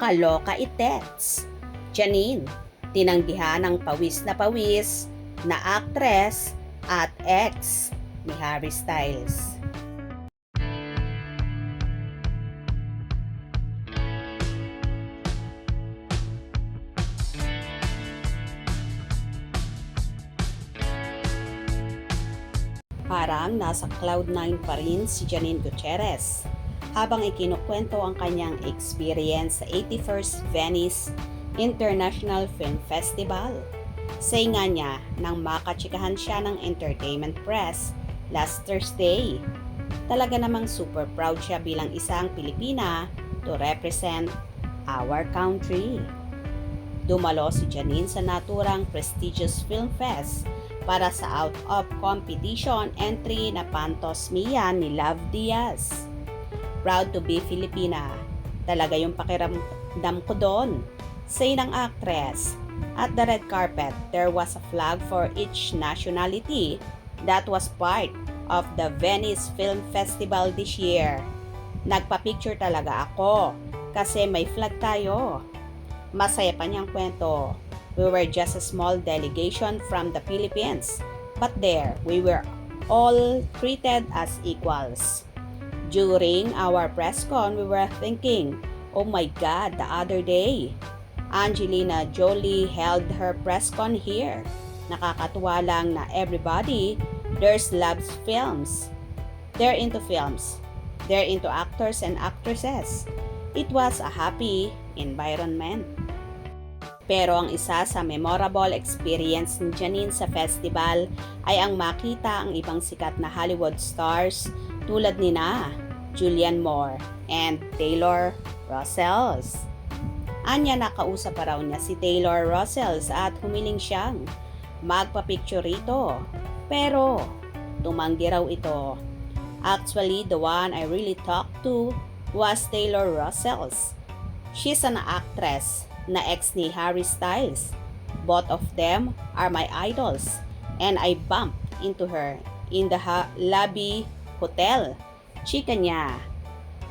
Kaloka Itets. Janine, tinanggihan ng pawis na aktres at ex ni Harry Styles. Parang nasa Cloud9 pa rin si Janine Gutierrez habang ikinukwento ang kanyang experience sa 81st Venice International Film Festival. Say nga niya nang makatsikahan siya ng entertainment press last Thursday. Talaga namang super proud siya bilang isang Pilipina to represent our country. Dumalo si Janine sa naturang prestigious film fest para sa out of competition entry na Pantos Mia ni Love Diaz. Proud to be Filipina. Talaga yung pakiramdam ko doon. Say ng actress. At the red carpet, there was a flag for each nationality that was part of the Venice Film Festival this year. Nagpa-picture talaga ako kasi may flag tayo. Masaya pa niyang kwento. We were just a small delegation from the Philippines, but there, we were all treated as equals. During our press con, we were thinking, oh my God, the other day, Angelina Jolie held her press con here. Nakakatuwa lang na everybody, there's loves films. They're into films. They're into actors and actresses. It was a happy environment. Pero ang isa sa memorable experience ni Janine sa festival ay ang makita ang ibang sikat na Hollywood stars tulad nina Julianne Moore and Taylor Rossells. Anya nakausap pa raw niya si Taylor Rossells at humiling siyang magpa-picture rito. Pero tumanggi raw ito. Actually, the one I really talked to was Taylor Rossells. She's an actress na ex ni Harry Styles. Both of them are my idols and I bumped into her in the lobby hotel. Chika niya.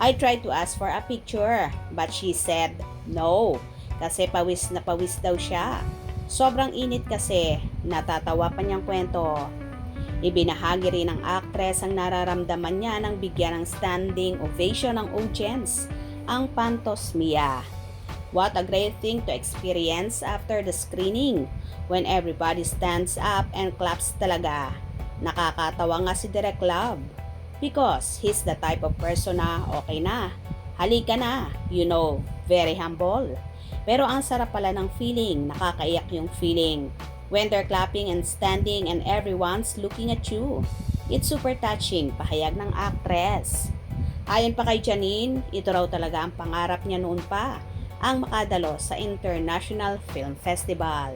I tried to ask for a picture but she said no kasi pawis na pawis daw siya. Sobrang init kasi, natatawa pa niyang kwento. Ibinahagi rin ng actress ang nararamdaman niya nang bigyan ng standing ovation ng audience ang Pantos Mia. What a great thing to experience after the screening when everybody stands up and claps talaga. Nakakatawa nga si Direk Love because he's the type of person na okay na, halika na, you know, very humble. Pero ang sarap pala ng feeling, nakakaiyak yung feeling when they're clapping and standing and everyone's looking at you. It's super touching, pahayag ng actress. Ayon pa kay Janine, ito raw talaga ang pangarap niya noon pa, ang makadalo sa International Film Festival.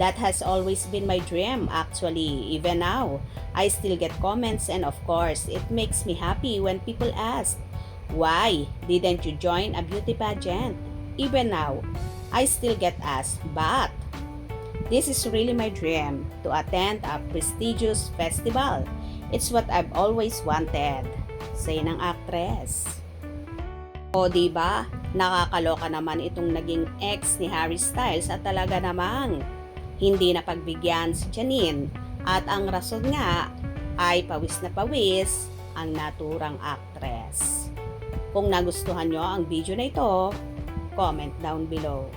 That has always been my dream actually. Even now, I still get comments and of course, it makes me happy when people ask, why didn't you join a beauty pageant? Even now, I still get asked, but this is really my dream to attend a prestigious festival. It's what I've always wanted. Say ng actress. O diba, nakakaloka naman itong naging ex ni Harry Styles at talaga namang hindi napagbigyan si Janine at ang rason nga ay pawis na pawis ang naturang actress. Kung nagustuhan nyo ang video na ito, comment down below.